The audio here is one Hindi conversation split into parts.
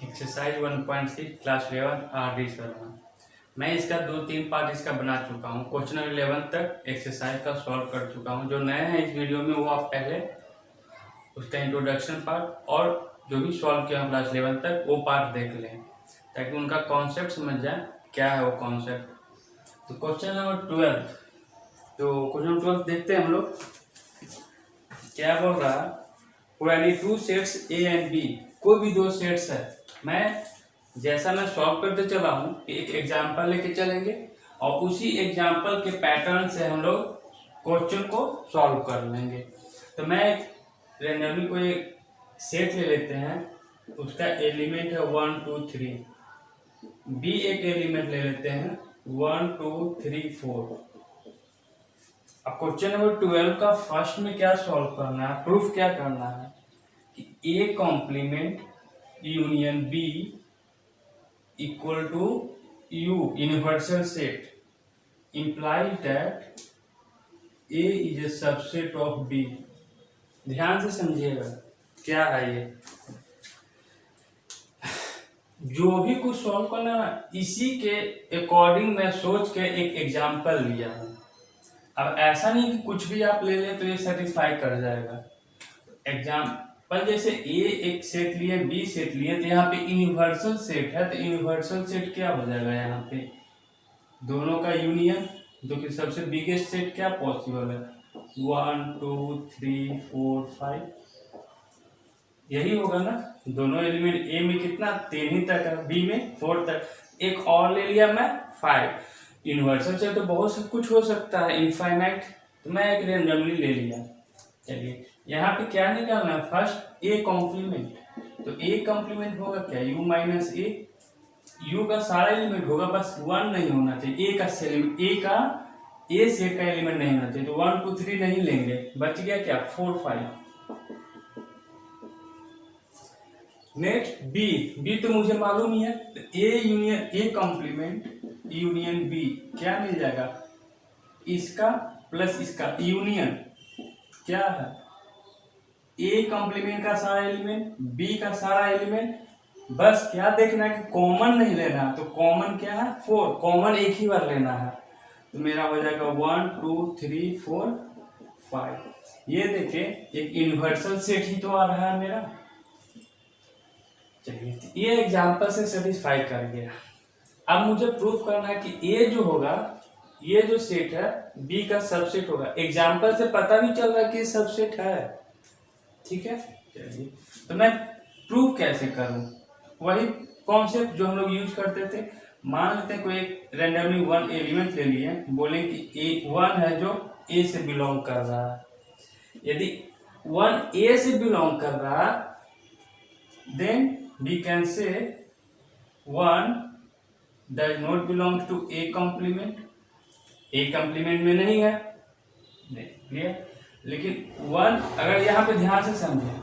Exercise 1.6 class 11 RD. शर्मा। मैं इसका 2-3 पार्ट इसका बना चुका हूँ। क्वेश्चन 11 तक एक्सरसाइज का सॉल्व कर चुका हूँ। जो नए हैं इस वीडियो में वो आप पहले उसका इंट्रोडक्शन पार्ट और जो भी सॉल्व किया हूँ क्लास 11 तक वो पार्ट देख लें ताकि उनका कॉन्सेप्ट समझ जाए क्या है वो कॉन्सेप्ट। तो क्वेश्चन नंबर 12, तो क्वेश्चन नंबर 12 देखते हैं हम लोग क्या बोल रहा है। पुरानी two sets A and B, कोई भी दो सेट्स है। मैं सॉल्व करते चला हूँ, एक एग्जांपल लेके चलेंगे और उसी एग्जांपल के पैटर्न से हम लोग क्वेश्चन को सॉल्व कर लेंगे। तो मैं रेंडमली कोई एक सेट ले लेते हैं, उसका एलिमेंट है 1 2 3। बी एक एलिमेंट ले लेते हैं 1 2 3 4। अब क्वेश्चन नंबर 12 का फर्स्ट में क्या सॉल्व करना है, प्रूफ क्या करना है कि A complement union B equal to U universal set implies that A is a subset of B। ध्यान से समझिएगा क्या है ये। जो भी कुछ सॉल्व करना है इसी के अकॉर्डिंग मैं सोच के एक एग्जांपल लिया हूँ। अब ऐसा नहीं कि कुछ भी आप ले लें तो ये सेटिस्फाई कर जाएगा। एग्जांपल जैसे ए एक सेट लिए, बी सेट लिए, तो यहाँ पे यूनिवर्सल सेट है, तो यूनिवर्सल सेट क्या हो जाएगा, यहाँ पे दोनों का यूनियन, जो कि सबसे बिगेस्ट सेट क्या पॉसिबल है, 1 2 3 4 5, यही होगा ना। दोनों एलिमेंट ए में कितना 3 ही तक है, बी में 4 तक। एक और ले लिया मैं 5। यूनिवर्सल से तो बहुत सब कुछ हो सकता है, इनफाइनाइट, तो मैं एक रेंडमली ले लिया। चलिए यहाँ पे क्या निकालना है, फर्स्ट ए कॉम्प्लीमेंट। तो ए कॉम्प्लीमेंट होगा क्या, यू माइनस ए। यू का सारा एलिमेंट होगा, बस 1 नहीं होना चाहिए। ए सेट का एलिमेंट नहीं होना चाहिए। तो 1 2 3 नहीं लेंगे, बच गया क्या 4 5। नेक्स्ट बी तो मुझे मालूम ही है, तो A union A complement union B क्या मिल जाएगा, इसका प्लस इसका यूनियन क्या है, ए कॉम्प्लीमेंट का सारा एलिमेंट, बी का सारा एलिमेंट। बस क्या देखना है कि कॉमन नहीं लेना, तो कॉमन क्या है 4, कॉमन एक ही बार लेना है। तो मेरा हो जाएगा 1 2 3 4 5। ये देखिए एक यूनिवर्सल सेट ही तो आ रहा है मेरा। चलिए ये एग्जांपल से सेटिस्फाई कर गया। अब मुझे प्रूफ करना है कि ए जो होगा, ये जो सेट है बी का सबसेट होगा। एग्जांपल से पता भी चल रहा है कि सबसेट है, ठीक है। चलिए तो मैं प्रूफ कैसे करूं, वही कॉन्सेप्ट जो हम लोग यूज करते थे। मान लेते हैं कोई एक रेंडमली 1 एलिमेंट ले लिए, बोले कि ए 1 है जो ए से बिलोंग कर रहा है। यदि 1 ए से बिलोंग कर रहा then we can say 1 does not belong to A complement। A complement में नहीं है, क्लियर। लेकिन 1 अगर यहाँ पे ध्यान से समझे,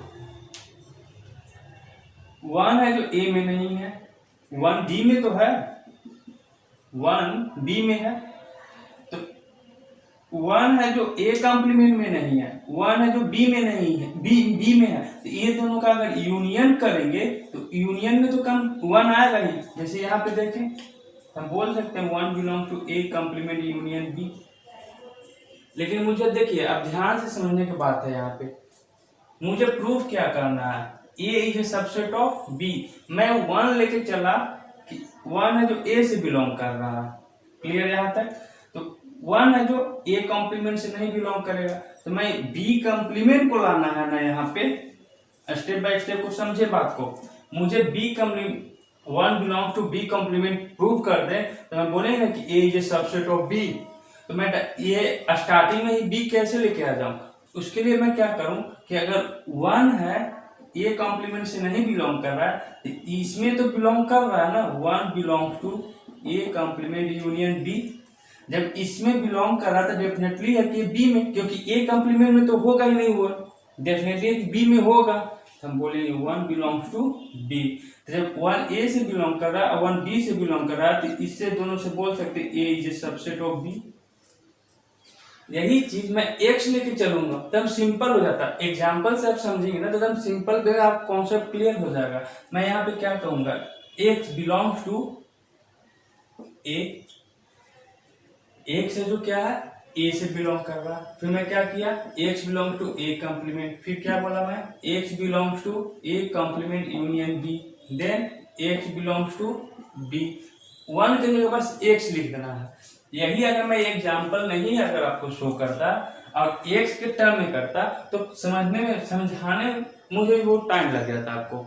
1 है जो A में नहीं है, 1 D में तो है, 1 B में है, तो 1 है जो A कॉम्प्लीमेंट में नहीं है, 1 है जो B में नहीं है, B में है। तो ये दोनों का अगर यूनियन करेंगे तो यूनियन में तो कम 1 आएगा ही। जैसे यहाँ पे देखें, हम बोल सकते हैं 1 belong to A complement union B। लेकिन मुझे देखिए, अब ध्यान से समझने की बात है, यहाँ पे मुझे प्रूफ क्या करना है, A is a subset of B। मैं 1 लेके चला कि 1 है जो A से बिलोंग कर रहा है, क्लियर यहाँ तक। तो 1 है जो A कॉम्प्लीमेंट से नहीं बिलोंग करेगा, तो मैं B कॉम्प्लीमेंट को लाना है ना। यहाँ पे स्टेप बाय स्टेप को समझे बात को। मुझे B complement 1 belong to B complement prove कर दे, तो मैं बोलेंगे ना कि A is a subset of B। तो मैं ये स्टार्टिंग में ही B कैसे लेके आ जाऊं, उसके लिए मैं क्या करूं कि अगर 1 है A कॉम्प्लीमेंट से नहीं बिलोंग कर रहा है, तो इसमें तो बिलोंग कर रहा है ना, 1 belong to A complement union B। जब इसमें बिलोंग कर रहा था, डेफिनेटली है कि B में, क्योंकि A कॉम्प्लीमेंट में तो होगा ही नहीं, वो डेफिनेटली B में होगा। हम बोलेंगे 1 बिलोंग्स टू B। तो जब 1 A से बिलोंग कर रहा है और 1 B से बिलोंग कर रहा है, तो इससे दोनों से बोल सकते A is a subset of B। यही चीज मैं एक्स लेके चलूंगा तब सिंपल हो जाता। एग्जाम्पल से आप समझेंगे ना तो एकदम सिंपल वे आप कॉन्सेप्ट क्लियर हो जाएगा। मैं यहाँ पे क्या कहूंगा, एक्स बिलोंग्स टू ए, एक से जो क्या है ए से बिलोंग कर रहा है। फिर मैं क्या किया, X belong to A complement, फिर क्या बोला मैं, X belongs to A complement union B, then X belongs to B. One के जगह बस एक्स लिख देना है। यही अगर मैं एग्जाम्पल नहीं अगर आपको शो करता और एक्स के टर्म में करता तो समझाने में मुझे बहुत टाइम लग जाता आपको,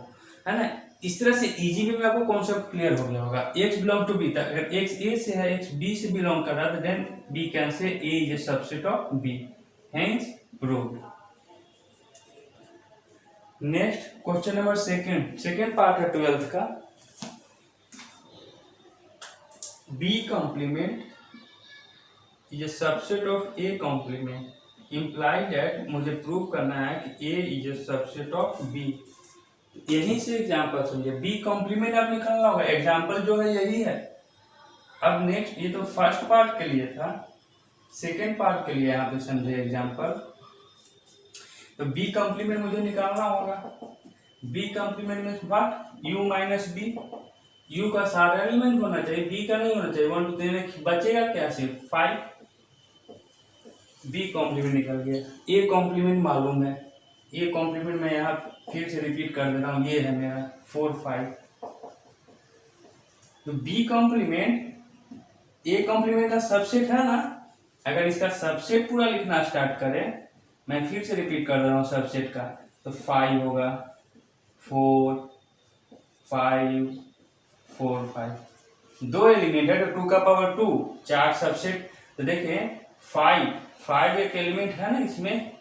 है ना। इस तरह से इजी वे में आपको कॉन्सेप्ट क्लियर हो गया होगा। एक्स बिलोंग टू बी, अगर एक्स ए से है, एक्स बी से बिलोंग कर रहा है, then B can say A is a subset of B, hence proved. Next question number second part है 12th का। B complement is a subset of A complement, imply that मुझे प्रूव करना है कि A is a subset of B. यहीं से एग्जाम्पल समझिए, बी कॉम्प्लीमेंट आप निकालना होगा, एग्जाम्पल जो है यही है। अब नेक्स्ट, ये तो फर्स्ट पार्ट के लिए था, सेकेंड पार्ट के लिए यहाँ पे समझे एग्जाम्पल। तो बी कॉम्प्लीमेंट मुझे निकालना होगा। बी कॉम्प्लीमेंट में what, U minus B, U का सारा एलिमेंट होना चाहिए, बी का नहीं होना चाहिए। 1 2 3 बचेगा क्या, सिर्फ 5। बी कॉम्प्लीमेंट निकल गया। ए कॉम्प्लीमेंट मालूम है, ए कॉम्प्लीमेंट मैं यहाँ फिर से रिपीट कर देता हूँ, ये है मेरा 4 5। तो बी कॉम्प्लीमेंट ए कॉम्प्लीमेंट का सबसेट है ना, अगर इसका सबसेट पूरा लिखना स्टार्ट करें, मैं फिर से रिपीट कर रहा हूँ सबसेट का, तो 5 होगा, 4 5 4 5, 2 एलिमेंट है तो 2 का पावर 2, 4 सबसेट। तो देखिए 5 एक एलिमेंट है ना इसमें,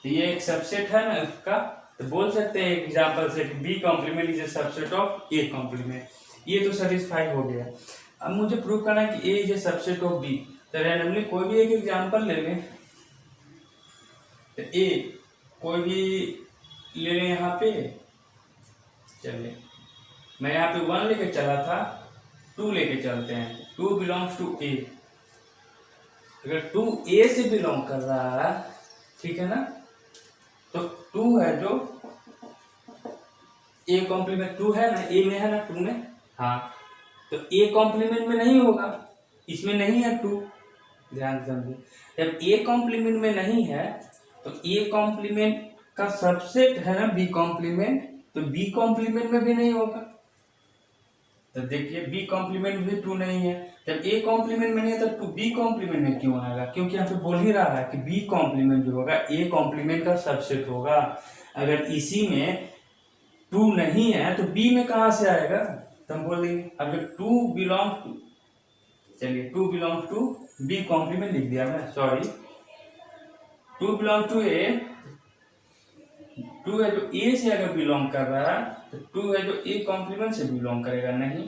तो ये एक सबसेट है ना इसका। तो बोल सकते हैं एग्जांपल से कि B complement is a subset of A complement. ये तो सेटिस्फाई हो गया। अब मुझे प्रूव करना है कि A is a subset of B. तो रैंडमली कोई भी एक एग्जांपल ले लें, तो ए कोई भी ले लें यहाँ पे। चलिए मैं यहाँ पे 1 लेके चला था, 2 लेके चलते हैं। 2 बिलोंग्स टू ए, अगर 2 ए से बिलोंग कर रहा है, ठीक है ना, तो 2 है जो ए कॉम्प्लीमेंट 2 है ना, ए में है ना 2 में, हाँ, तो ए कॉम्प्लीमेंट में नहीं होगा, इसमें नहीं है 2। ध्यान से समझिए, जब ए कॉम्प्लीमेंट में नहीं है तो ए कॉम्प्लीमेंट का सबसेट है ना बी कॉम्प्लीमेंट, तो बी कॉम्प्लीमेंट में भी नहीं होगा। तो देखिए बी कॉम्प्लीमेंट भी 2 नहीं है, जब ए कॉम्प्लीमेंट में नहीं है तो बी कॉम्प्लीमेंट में क्यों आएगा, क्योंकि यहाँ पे बोल ही रहा है कि बी कॉम्प्लीमेंट जो होगा ए कॉम्प्लीमेंट का सबसेट होगा। अगर इसी में 2 नहीं है तो बी में कहाँ से आएगा, तो हम बोल देंगे अगर 2 बिलोंग टू, चलिए 2 बिलोंग टू बी कॉम्प्लीमेंट लिख दिया मैं, सॉरी, 2 बिलोंग टू ए, 2 है जो ए से अगर बिलोंग कर रहा है तो 2 है जो ए कॉम्प्लीमेंट से बिलोंग करेगा, नहीं,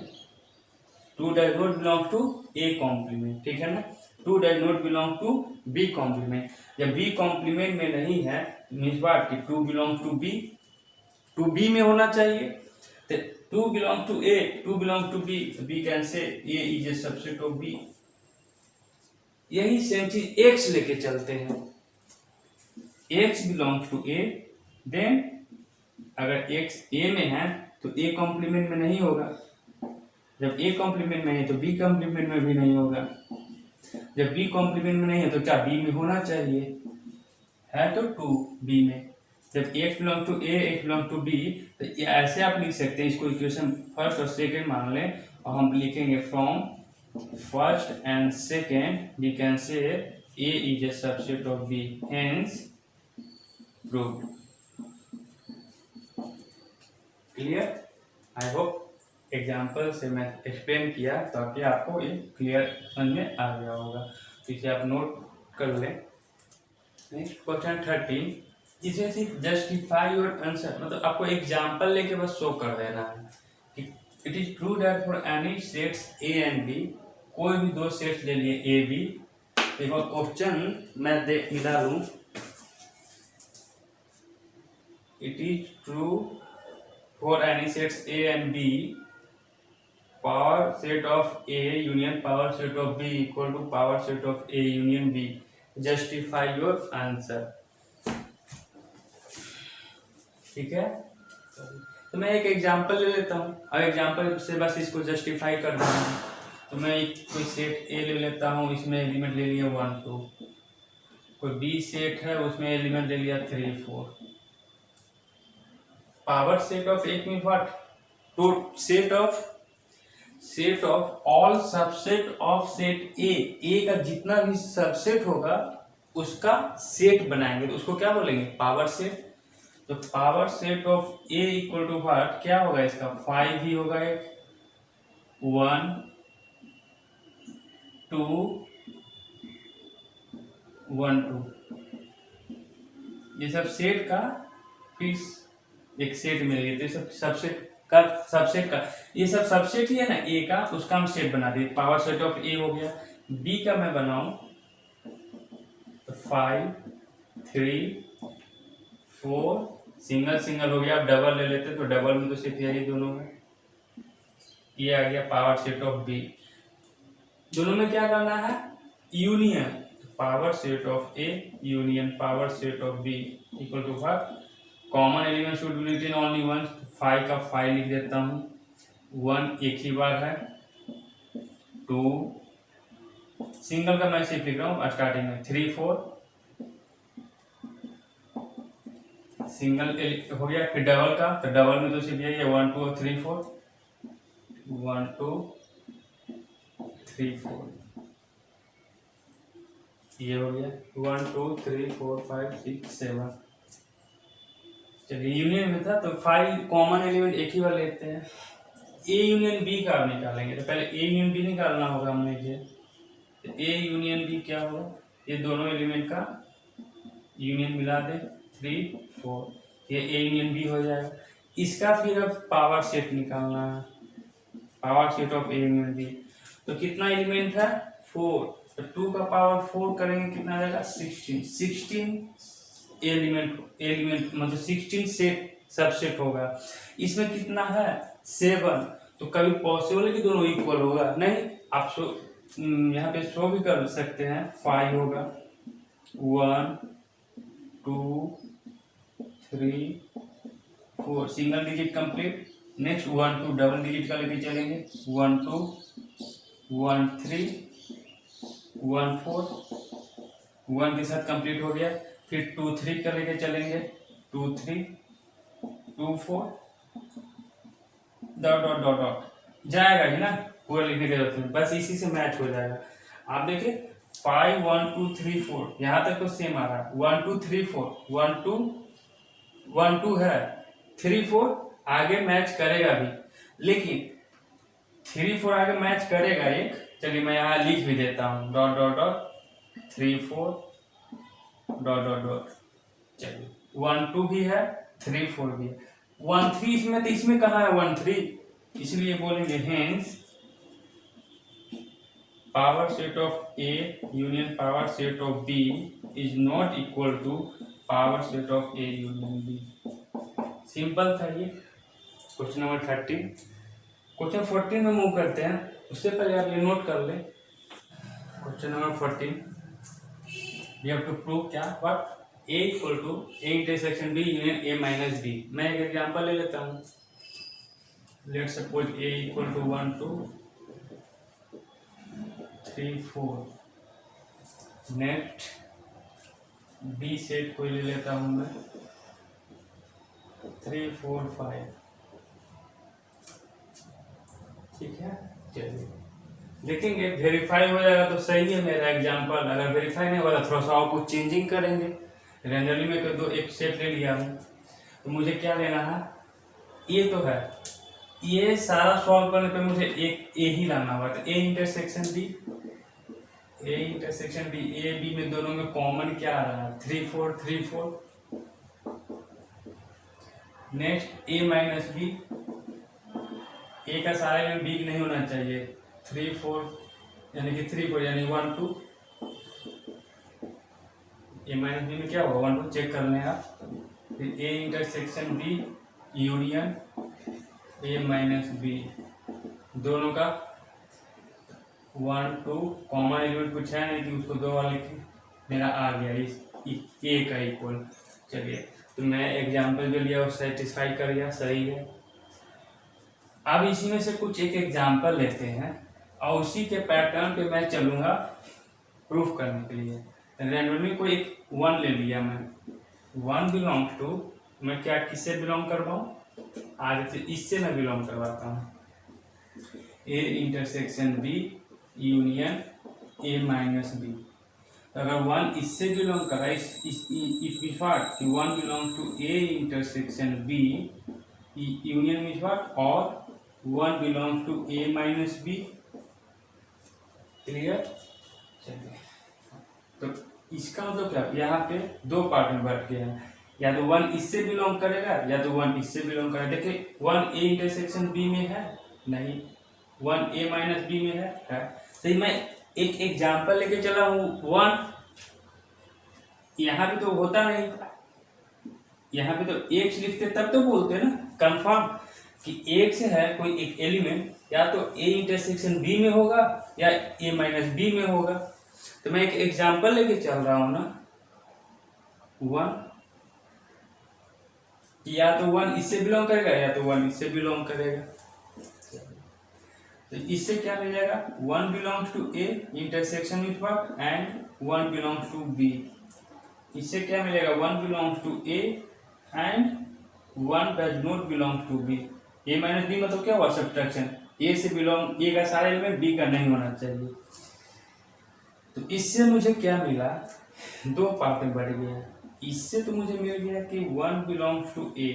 2 does not belong to A complement, ठीक है ना। 2 does not belong to B complement, जब बी कॉम्प्लीमेंट में नहीं है मीन्स व्हाट कि 2 बिलोंग टू बी, 2 बी में होना चाहिए। तो 2 belong to A, 2 belong to B, B can say A is a subset of B. यही सेम चीज एक्स लेके चलते हैं, X belongs to A, then अगर एक्स ए में है तो ए कॉम्प्लीमेंट में नहीं होगा, जब ए कॉम्प्लीमेंट में है तो बी कॉम्प्लीमेंट में भी नहीं होगा, जब बी कॉम्प्लीमेंट में नहीं है तो क्या बी में होना चाहिए, है तो 2 बी में। जब x belong to A, x belong to B, तो ऐसे आप लिख सकते हैं इसको, इक्वेशन फर्स्ट और सेकेंड मान लें और हम लिखेंगे from first and second we can say A is a subset of B, hence proved. Clear, I hope example से मैं एक्सप्लेन किया ताकि आपको ये क्लियर समझ में आ गया होगा। इसे आप नोट कर लें। नेक्स्ट क्वेश्चन 13, इसमें सिर्फ जस्टिफाई योर आंसर, मतलब आपको एग्जाम्पल लेके बस शो कर देना है कि it is true that for any sets A and B, कोई भी 2 सेट्स ले लिए ए बी। एक और क्वेश्चन मैं निकालूं, it is true for any sets A and B, power set of A union power set of B equal to power set of A union B, justify your answer. ठीक है, तो मैं एक एग्जांपल ले लेता हूँ और एग्जांपल से बस इसको जस्टिफाई कर देना है। तो मैं एक कोई सेट ए ले लेता हूँ, इसमें एलिमेंट ले लिया 1 2। कोई बी सेट है, उसमें एलिमेंट ले लिया 3 4। पावर सेट ऑफ एक में व्हाट, तो set of all subset of set ए का जितना भी सबसेट होगा उसका सेट बनाएंगे, तो उसको क्या बोलेंगे, पावर सेट। तो power set of A equal to what, क्या होगा इसका, 5 ही होगा, एक 1 2 1 2, ये सब सेट का फिर एक सेट मिल गया। तो सब सबसेट का ये सब सबसेट ही है ना ए का, उसका हम सेट बना दिए, पावर सेट ऑफ ए हो गया। बी का मैं बनाऊं तो 5 3 4 सिंगल सिंगल हो गया। अब डबल ले लेते तो डबल में तो सिर्फ यही दोनों में, ये आ गया पावर सेट ऑफ बी। दोनों में क्या करना है, union, power set of A union power set of B equal to what, common element should be written only one. 5 का 5 लिख देता हूँ, 1 एक ही बार है, 2 सिंगल का मैं सिर्फ लिख रहा हूँ स्टार्टिंग में, 3 4 सिंगल हो गया। फिर डबल का, तो डबल में तो सिर्फ यही है 1 2 3 4 1 2 3 4, ये हो गया 1 2 3 4 5 6 7। चलिए यूनियन में था तो 5 कॉमन एलिमेंट एक ही बार लेते हैं। ए यूनियन बी का आप निकालेंगे, तो पहले ए यूनियन बी निकालना होगा हमने ये, तो ए यूनियन बी क्या होगा, ये दोनों एलिमेंट का यूनियन मिला दे 3 4, ये ए यूनियन बी हो जाएगा। इसका फिर अब पावर सेट निकालना है, power set of A union B. तो कितना एलिमेंट है, 4, तो 2 का पावर 4 करेंगे कितना आ जाएगा, 16 एलिमेंट मतलब 16 सेट सबसेट होगा। इसमें कितना है, 7। तो कभी पॉसिबल है कि दोनों इक्वल होगा, नहीं, आप यहाँ पे शो भी कर सकते हैं, 5 होगा, 1 2 3 4 single digit complete. Next 1 2 double digit का लेके चलेंगे, 1 2 1 3 1 4 1 के साथ कंप्लीट हो गया। फिर 2 3 का लेके चलेंगे, 2 3 2 4 डॉट डॉट डॉट डॉट जाएगा ही ना, पूरा लिखने की जरूरत नहीं, बस इसी से मैच हो जाएगा। आप देखिए 5 1 2 3 4 यहाँ तक तो सेम आ रहा है, 1 2 3 4 1 2 है, 3 4 आगे मैच करेगा भी, लेकिन 3 4 आगे मैच करेगा एक, चलिए मैं यहाँ लिख भी देता हूँ, dot dot dot 3 4 dot dot dot, चलिए 1 2 भी है, 3 4 भी है, 1 3 इसमें, तो इसमें कहाँ है 1 3, इसलिए बोलेंगे hence power set of A union power set of B is not equal to power set of A union B. Simple था ये क्वेश्चन नंबर 13। क्वेश्चन 14 में मूव करते हैं, उससे पहले आप ये नोट कर ले, question number 14 we have to prove क्या, what, A equal to A intersection B union A minus B. मैं एक एग्जांपल ले लेता हूँ, let's suppose A equal to 1 2 3 4, next B set कोई ले लेता हूँ मैं 3 4 5, ठीक है। चलिए देखेंगे वेरीफाई हो जाएगा तो सही है मेरा एग्जांपल, अगर वेरीफाई नहीं होगा तो थोड़ा सा और कुछ चेंजिंग करेंगे। रेंडमली में तो एक सेट ले लिया हूँ, तो मुझे क्या लेना है, ये तो है, ये सारा सॉल्व करने पे मुझे एक ए ही लाना होगा, तो A intersection B, A intersection B, A B में दोनों में कॉमन क्या आ रहा है 3 4 3 4। नेक्स्ट ए माइनस बी, ए का सारा एलिमेंट बी नहीं होना चाहिए, 3 4 यानी कि 3 4 यानी 1 2, ए माइनस बी में क्या होगा 1 2, चेक कर लें आप। फिर A intersection B union A minus B, दोनों का 1 2 कॉमन एलिमेंट कुछ है नहीं कि उसको 2 बार लिखें, मेरा आ गया इस ए का इक्वल। चलिए, तो मैं एग्जाम्पल जो लिया वो सेटिस्फाई कर गया, सही है। अब इसी में से कुछ एक एग्जाम्पल लेते हैं और उसी के पैटर्न पे मैं चलूँगा प्रूफ करने के लिए। रैंडमली कोई एक 1 ले लिया मैं, 1 बिलोंग्स टू, मैं क्या किससे बिलोंग करवाऊँ, आगे से इससे मैं बिलोंग करवाता हूँ, A intersection B union A minus B. अगर 1 इससे बिलोंग कर रहा है, इस पार्ट कि 1 belong to A intersection B union means what, और 1 belongs to A minus B. Clear? चलिए, तो इसका मतलब क्या, यहाँ पे दो पार्ट में बढ़ गया है, या तो 1 इससे बिलोंग करेगा या तो 1 इससे बिलोंग करेगा। देखिए 1 ए इंटरसेक्शन बी में है, नहीं, 1 ए माइनस बी में है। सही, मैं एक एग्जाम्पल लेके चला हूँ 1, यहाँ पे तो होता नहीं, यहाँ पे तो एक्स लिखते तब तो बोलते हैं ना कंफर्म कि एक्स है कोई एक एलिमेंट, या तो ए इंटरसेक्शन बी में होगा या ए माइनस बी में होगा। तो मैं एक एग्जाम्पल लेके चल रहा हूँ ना 1, या तो 1 इससे बिलोंग करेगा या तो 1 इससे बिलोंग करेगा। तो इससे क्या मिल जाएगा, 1 belongs to A intersection with what and 1 belongs to B. इससे क्या मिलेगा, 1 belongs to A and 1 does not belong to B. A minus B मतलब क्या हुआ, सब्ट्रैक्शन, ए से बिलोंग, ए का सारा एलिमेंट बी का नहीं होना चाहिए। तो इससे मुझे क्या मिला, दो पार्ट में बढ़ गया। इससे तो मुझे मिल गया कि 1 बिलोंग्स टू ए,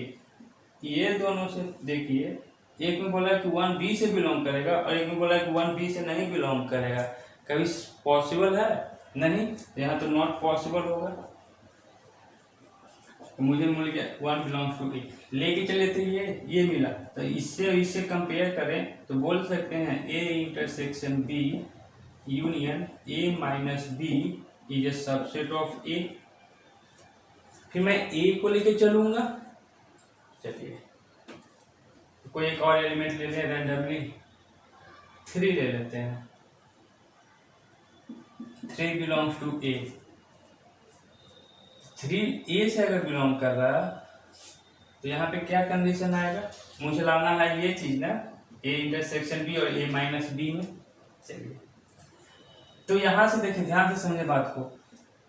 ये दोनों से देखिए, एक में बोला कि 1 बी से बिलोंग करेगा और एक में बोला कि 1 बी से नहीं बिलोंग करेगा। कभी पॉसिबल है? नहीं, यहाँ तो नॉट पॉसिबल होगा। तो मुझे मिल गया 1 बिलोंग्स टू ए, लेके चले थे ये मिला। तो इससे कंपेयर करें तो बोल सकते हैं A intersection B union A minus B is a subset of A. फिर मैं ए को लेके चलूंगा। चलिए, कोई एक और एलिमेंट ले लें रैंडमली, 3 ले लेते हैं, 3 बिलोंग्स टू ए। 3 ए से अगर बिलोंग कर रहा तो यहाँ पे क्या कंडीशन आएगा, मुझे लाना है ये चीज ना, ए इंटरसेक्शन बी और ए माइनस बी में। चलिए, तो यहाँ से देखिए, ध्यान से समझे बात को।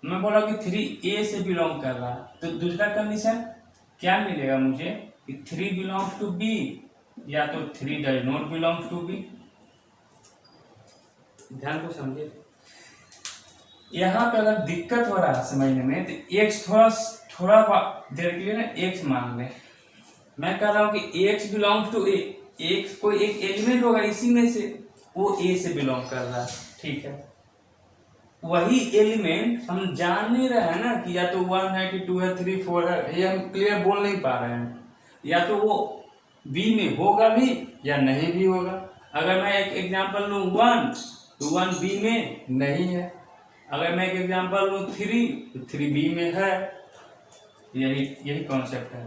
मैं बोला कि 3 ए से बिलोंग कर रहा, तो दूसरा कंडीशन क्या मिलेगा मुझे कि 3 बिलोंग्स टू बी या तो 3 does not belongs to B. ध्यान को समझे, यहाँ पे अगर दिक्कत हो रहा है समझने में तो एक्स थोड़ा देर के लिए ना एक्स मान ले। मैं कह रहा हूँ कि x belongs to A, x कोई एक एलिमेंट होगा इसी में से, वो ए से बिलोंग कर रहा है, ठीक है। वही एलिमेंट हम जान नहीं रहे हैं ना कि या तो 1 है कि 2 है 3 4 है, ये हम क्लियर बोल नहीं पा रहे हैं। या तो वो बी में होगा भी या नहीं भी होगा। अगर मैं एक एग्जांपल लूँ 1 तो 1 बी में नहीं है। अगर मैं एक एग्जांपल लूँ 3 तो 3 बी में है। यही कॉन्सेप्ट है।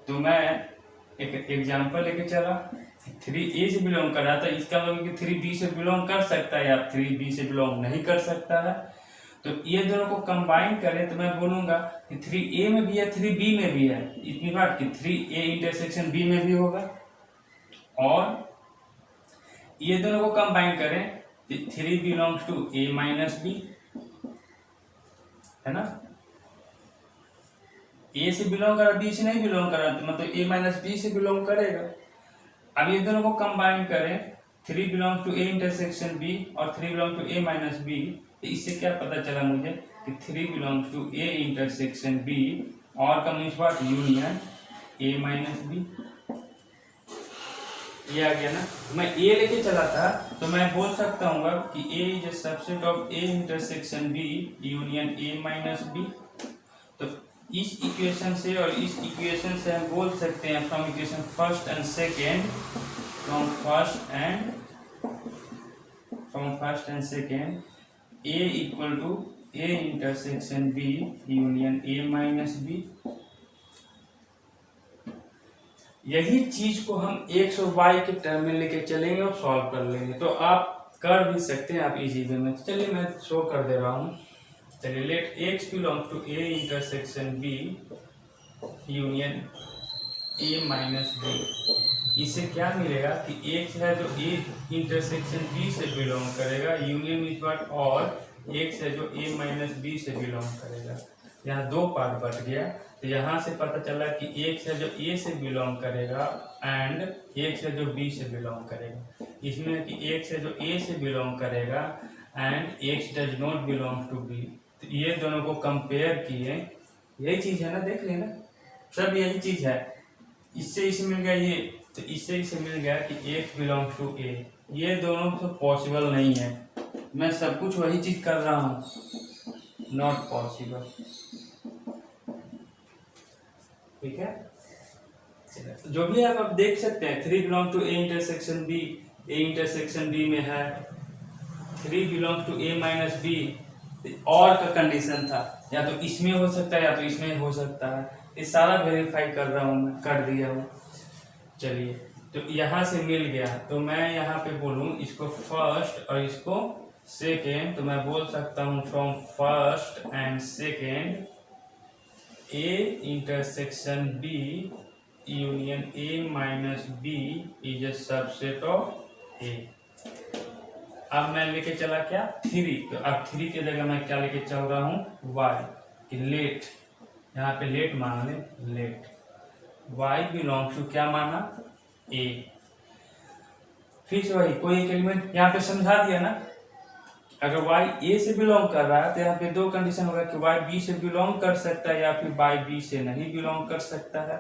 तो मैं एक एग्जांपल लेके चला, 3 ए से बिलोंग कर रहा था, इसका मतलब कि 3 बी से बिलोंग कर सकता है या 3 बी से बिलोंग नहीं कर सकता है। तो ये दोनों को कंबाइन करें तो मैं बोलूंगा कि 3 ए में भी है 3 बी में भी है। इतनी बात कि 3 ए इंटरसेक्शन बी में भी होगा, और ये दोनों को कंबाइन करें तो 3 belongs to A minus B, है ना। ए से बिलोंग कर रहा, बी से नहीं बिलोंग कर रहा, तो मतलब ए माइनस बी से बिलोंग करेगा। अब ये दोनों को कंबाइन करें, 3 belong to A intersection B और 3 belong to A minus B, तो इससे क्या पता चला मुझे कि 3 belong to A intersection B और का means what, union A minus B. ये आ गया ना। मैं ए लेके चला था तो मैं बोल सकता हूँ कि A is a subset of A intersection B union A minus B. तो इस इक्वेशन से और इस इक्वेशन से हम बोल सकते हैं from equation first and second, from first and second A equal to A intersection B union A minus B. यही चीज को हम एक्स और वाई के टर्म में लेके चलेंगे और सॉल्व कर लेंगे। तो आप कर भी सकते हैं आप इजी वे में। चलिए मैं शो कर दे रहा हूँ। चलिए let x belong to a intersection b union a minus b। इससे क्या मिलेगा कि x है जो a इंटरसेक्शन b से बिलोंग करेगा, यूनियन इस बार, और x है जो a माइनस b से बिलोंग करेगा। यहाँ दो पार्ट बट गया, तो यहाँ से पता चला कि x है जो a से बिलोंग करेगा एंड x है जो b से बिलोंग करेगा। इसमें कि x है जो a से बिलोंग करेगा and x does not belong to b। तो ये दोनों को कंपेयर किए, यही चीज है ना, देख लेना सब यही चीज है। इससे इसे मिल गया ये, तो इससे इसे मिल गया कि x बिलोंग टू a। ये दोनों तो पॉसिबल नहीं है, मैं सब कुछ वही चीज कर रहा हूँ, नॉट पॉसिबल। ठीक है, जो भी है आप देख सकते हैं। 3 belong to a intersection b, a intersection b में है। 3 belong to a minus b, और का कंडीशन था, या तो इसमें हो सकता है या तो इसमें हो सकता है। ये सारा वेरीफाई कर रहा हूँ मैं, कर दिया हूँ। चलिए, तो यहाँ से मिल गया, तो मैं यहाँ पे बोलूँ इसको फर्स्ट और इसको सेकेंड, तो मैं बोल सकता हूँ from first and second a intersection b union a minus b is a subset of a। अब मैं लेके चला क्या 3, तो अब 3 की जगह मैं क्या लेके चल रहा हूँ y, कि लेट, यहाँ पे लेट मान ले, लेट y बिलोंग टू क्या माना a। फिर से वही कोई एक एलिमेंट यहाँ पे समझा दिया ना, अगर y a से बिलोंग कर रहा है तो यहाँ पे दो कंडीशन होगा कि y b से बिलोंग कर सकता है या फिर y b से नहीं बिलोंग कर सकता है।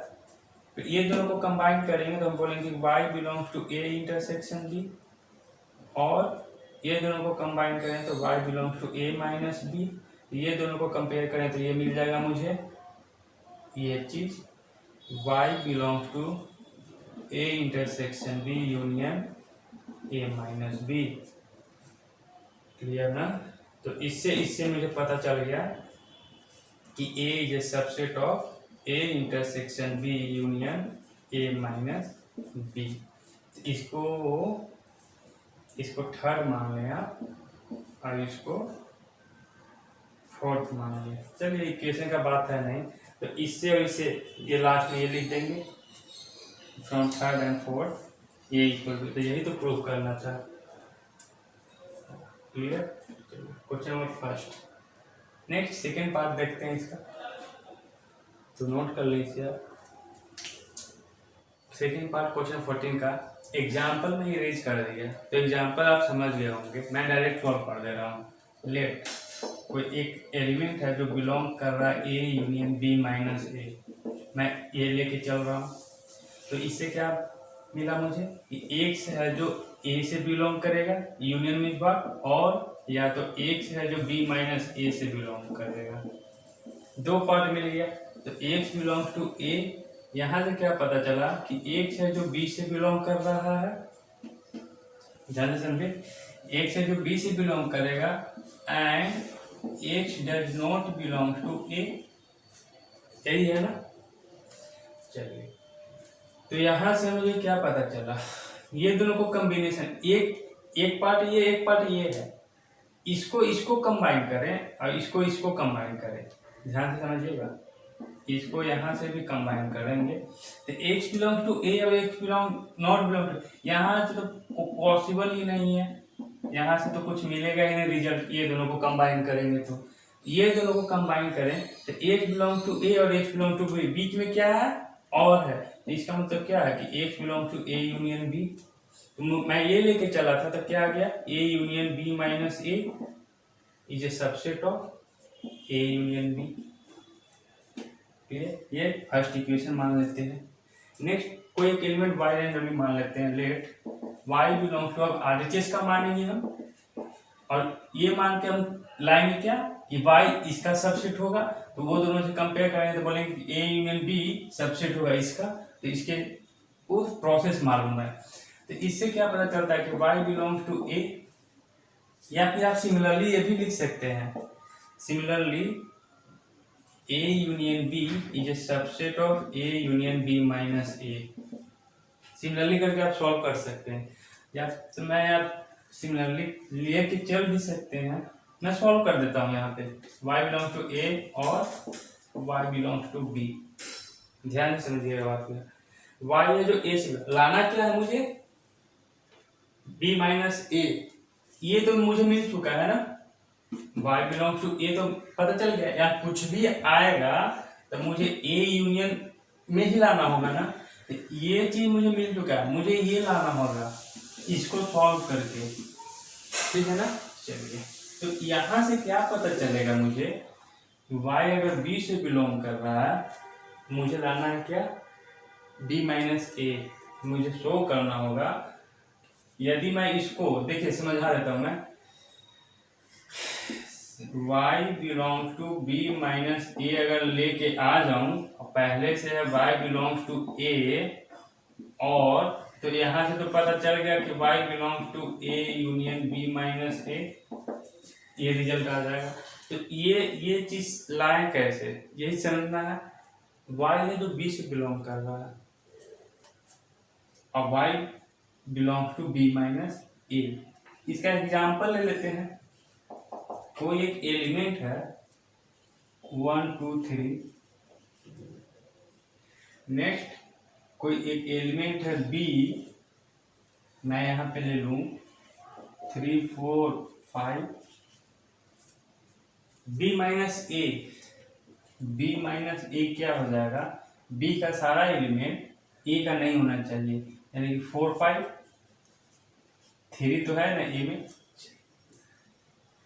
तो ये दोनों को कंबाइन करेंगे तो हम बोलेंगे y belongs to a intersection b, और ये दोनों को कंबाइन करें तो y belongs to a minus b। ये दोनों को कंपेयर करें तो ये मिल जाएगा मुझे ये चीज, y belongs to a intersection b union a minus b। Clear ना? तो इससे मुझे पता चल गया कि a is a subset of a intersection b union a minus b। इसको थर्ड मान लें आप, और इसको फोर्थ मान लें। चलिए इक्वेशन का बात है नहीं, तो इससे और इससे ये लास्ट में ये लिख देंगे फ्रॉम थर्ड एंड फोर्थ ये इक्वल, तो यही तो प्रूव करना था। Clear? Question number first. Next second part देखते हैं इसका, तो नोट कर लीजिए आप। सेकेंड पार्ट क्वेश्चन 14 का एग्जाम्पल में इरेज कर दिया, तो एग्जाम्पल आप समझ गए होंगे, मैं डायरेक्ट सॉल्व कर दे रहा हूँ। लेट कोई एक एलिमेंट है जो बिलोंग कर रहा है a union b minus a, मैं ये लेके चल रहा हूँ, तो इससे क्या मिला मुझे कि x है जो a से बिलोंग करेगा यूनियन में बार, और या तो x है जो b माइनस a से बिलोंग करेगा। दो पार्ट मिल गया, तो x बिलोंग टू a, यहाँ से क्या पता चला कि x है जो b से बिलोंग कर रहा है, ध्यान से समझे, x है जो b से बिलोंग करेगा and x does not belong to a, यही है ना। चलिए, तो यहाँ से मुझे क्या पता चला, ये दोनों को कॉम्बिनेशन, एक पार्ट ये एक पार्ट ये है, इसको कंबाइन करें और इसको कंबाइन करें, ध्यान से समझिएगा, इसको यहाँ से भी कंबाइन करेंगे तो x बिलोंग टू a और x belong not belong to, यहाँ से तो पॉसिबल ही नहीं है, यहाँ से तो कुछ मिलेगा ही नहीं रिजल्ट। ये दोनों को कंबाइन करेंगे तो ये दोनों को कंबाइन करें तो x बिलोंग टू a और x बिलोंग टू b, बीच में क्या है और है, तो इसका मतलब क्या है कि x belong to a union b। तो मैं ये लेके चला था तो क्या आ गया a union b minus a is a subset of a union b। ये फर्स्ट इक्वेशन मान लेते हैं। नेक्स्ट कोई एक एलिमेंट y रैंडमली मान लेते हैं, लेट y बिलोंग टू, अब RHS का मानेंगे हम, और ये मान के हम लाएंगे क्या कि y इसका सबसेट होगा, तो वो दोनों से कंपेयर करेंगे तो बोलेंगे कि a यूनियन b सबसेट होगा इसका, तो इसके वो प्रोसेस मालूम है। तो इससे क्या पता चलता है कि y बिलोंग्स टू a, या फिर आप सिमिलरली ये भी लिख सकते हैं, similarly a union b is a subset of a union b minus a। Similarly करके आप सॉल्व कर सकते हैं, या तो मैं यार सिमिलरली लेके चल भी सकते हैं, मैं सॉल्व कर देता हूँ यहाँ पे, y बिलोंग्स टू a और y बिलोंग्स टू b। ध्यान से समझिएगा बात को। y है जो a से लाना क्या है मुझे, b माइनस a, ये तो मुझे मिल चुका है ना, y बिलोंग्स टू a तो पता चल गया। या कुछ भी आएगा तो मुझे a यूनियन में ही लाना होगा ना, तो ये चीज मुझे मिल चुका है, मुझे ये लाना होगा इसको सॉल्व करके, ठीक है ना। चलिए, तो यहाँ से क्या पता चलेगा मुझे, y अगर b से बिलोंग कर रहा है, मुझे लाना है क्या, b माइनस a, मुझे शो करना होगा। यदि मैं इसको देखिए समझा देता हूँ मैं, y belongs to b minus a अगर लेके आ जाऊं, पहले से है y बिलोंग्स टू a, और तो यहाँ से तो पता चल गया कि y belongs to a union b minus a, ये रिजल्ट आ जाएगा। तो ये चीज लाए कैसे, यही समझना है। y है जो b से बिलोंग कर रहा है और y belongs to b minus a। इसका एग्जाम्पल ले लेते हैं। कोई एक एलिमेंट है 1 2 3, नेक्स्ट कोई एक एलिमेंट है b, मैं यहाँ पे ले लूं 3 4 5, b minus a, b minus a क्या हो जाएगा, b का सारा एलिमेंट a का नहीं होना चाहिए, यानी कि 4 5, 3 तो है ना a में,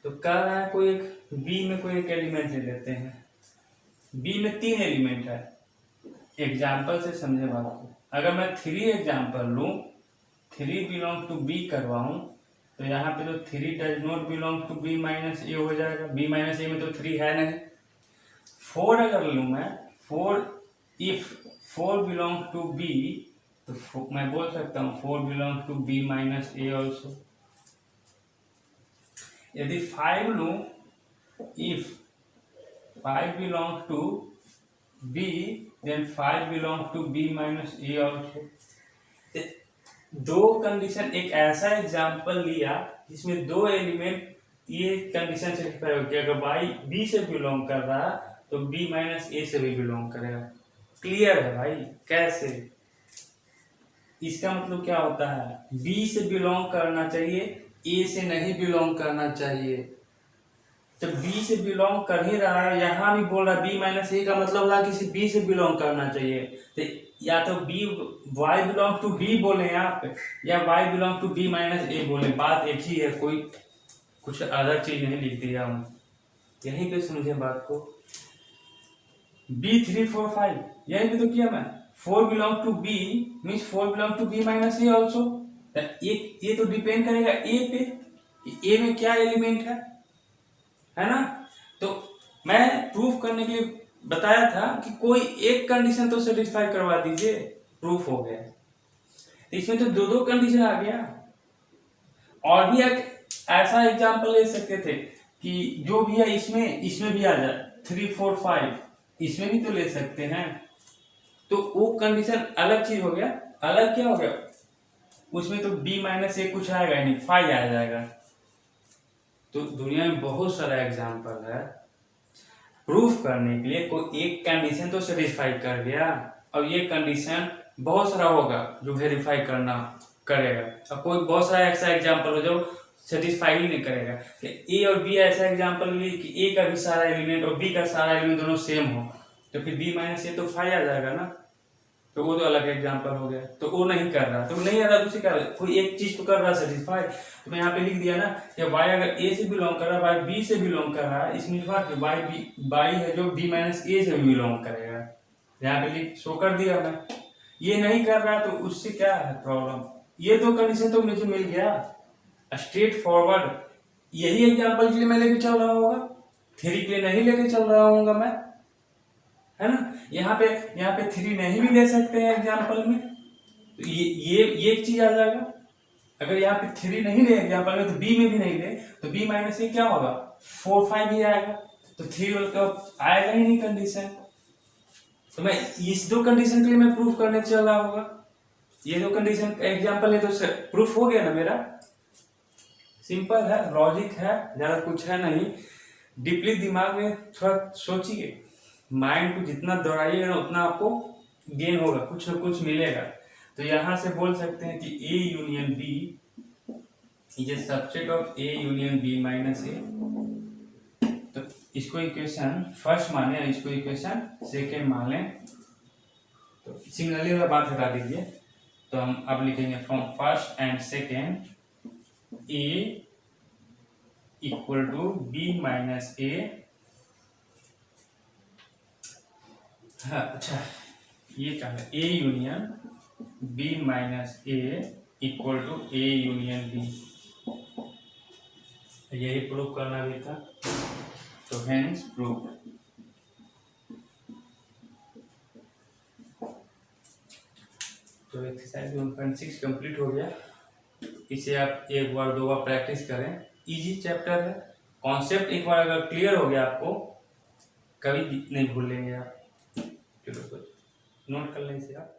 तो कह रहा है कोई एक b में कोई एक एलिमेंट ले लेते हैं। b में 3 एलिमेंट है, एग्जाम्पल से समझे बात को। अगर मैं 3 एग्जाम्पल लूं, 3 बिलोंग टू b करवाऊं, तो यहाँ पे तो 3 does not belong to b minus a हो जाएगा, b माइनस a में तो 3 है नहीं। 4 अगर लूं मैं, 4 इफ 4 बिलोंग टू b, तो मैं बोल सकता हूँ 4 belong to b minus a also. यदि 5 लूं, if 5 belong to b, then 5 belong to b minus a also. दो कंडीशन, एक ऐसा एग्जाम्पल लिया जिसमें दो एलिमेंट ये कंडीशन सेटिस्फाई हो गया, अगर y b से बिलोंग कर रहा तो b माइनस a से भी बिलोंग करेगा। क्लियर है भाई कैसे, इसका मतलब क्या होता है, b से बिलोंग करना चाहिए, a से नहीं बिलोंग करना चाहिए। जब b से बिलोंग कर ही रहा है, यहाँ भी बोल रहा है b माइनस a का मतलब है किसी b से बिलोंग करना चाहिए। तो या तो b y belong to b बोले आप, या y belong to b minus a बोले, बात एक ही है, कोई कुछ अलग चीज नहीं लिख दिया हूँ, यहीं पे समझे बात को। b 3 4 5 यहीं पे तो किया मैं, 4 belong to b means 4 belong to b minus a also. ये तो डिपेंड करेगा a पे, a में क्या एलिमेंट है ना। तो मैं प्रूफ करने के लिए बताया था कि कोई एक कंडीशन तो सेटिस्फाई करवा दीजिए, प्रूफ हो गया। इसमें तो दो दो कंडीशन आ गया। और भी एक ऐसा एग्जांपल ले सकते थे कि जो भी है इसमें भी आ जाए, 3 4 5 इसमें भी तो ले सकते हैं। तो वो कंडीशन अलग चीज हो गया। अलग क्या हो गया, उसमें तो b माइनस a कुछ आएगा नहीं, 5 आ जाएगा। तो दुनिया में बहुत सारा एग्जांपल है, प्रूफ करने के लिए कोई एक कंडीशन तो सेटिस्फाई कर गया, और ये कंडीशन बहुत सारा होगा जो वेरीफाई करना करेगा, और कोई बहुत सारा ऐसा एग्जांपल हो जो सेटिस्फाई ही नहीं करेगा। कि ए और बी ऐसा एग्जांपल लिए कि ए का भी सारा एलिमेंट और बी का सारा एलिमेंट दोनों सेम हो, तो फिर बी माइनस ए तो 5 आ जाएगा ना। तो वो तो अलग एग्जांपल हो गया, तो वो नहीं कर रहा, तो नहीं आ रहा, दूसरी क्या, कोई एक चीज तो कर रहा सेटिस्फाई। तो मैं यहाँ पे लिख दिया ना कि y अगर a से बिलोंग कर रहा है, y b से बिलोंग कर रहा है, इसमें y है जो b माइनस a से भी बिलोंग करेगा, यहाँ पे लिख शो कर दिया मैं। ये नहीं कर रहा तो उससे क्या है प्रॉब्लम, ये दो कंडीशन तो मुझे मिल गया स्ट्रेट फॉरवर्ड। यही एग्जाम्पल के लिए मैं लेके चल रहा होगा, थ्योरी के लिए नहीं लेके चल रहा होगा मैं, है ना। यहाँ पे 3 नहीं भी ले सकते हैं एग्जाम्पल में, तो ये एक चीज आ जाएगा। अगर यहाँ पे 3 नहीं ले एग्जाम्पल में, तो b में भी नहीं ले, तो b माइनस ए क्या होगा, 4 5 ही आएगा, तो 3 तो आएगा ही नहीं कंडीशन। तो मैं इस दो कंडीशन के लिए मैं प्रूफ करने चल रहा होगा, ये दो कंडीशन एग्जाम्पल है तो प्रूफ हो गया ना मेरा। सिंपल है, लॉजिक है, ज़्यादा कुछ है नहीं। डीपली दिमाग में थोड़ा सोचिए, माइंड को जितना दौड़ाइएगा ना उतना आपको गेन होगा, कुछ ना कुछ मिलेगा। तो यहाँ से बोल सकते हैं कि A union B is a subset of A union B minus A. तो इसको इक्वेशन फर्स्ट माने, इसको इक्वेशन सेकेंड मान लें। तो सिग्नली वाला बात हटा दीजिए। तो हम अब लिखेंगे from first and second A equal to B minus A. हाँ अच्छा, ये क्या है, A union B minus A equal to A union B, यही प्रूव करना भी था। तो हेंस प्रूव। तो एक्सरसाइज 1.6 कंप्लीट हो गया। इसे आप एक बार दो बार प्रैक्टिस करें, इजी चैप्टर है। कॉन्सेप्ट एक बार अगर क्लियर हो गया आपको, कभी नहीं भूलेंगे आप। चलो नोट कर लें इसे आप।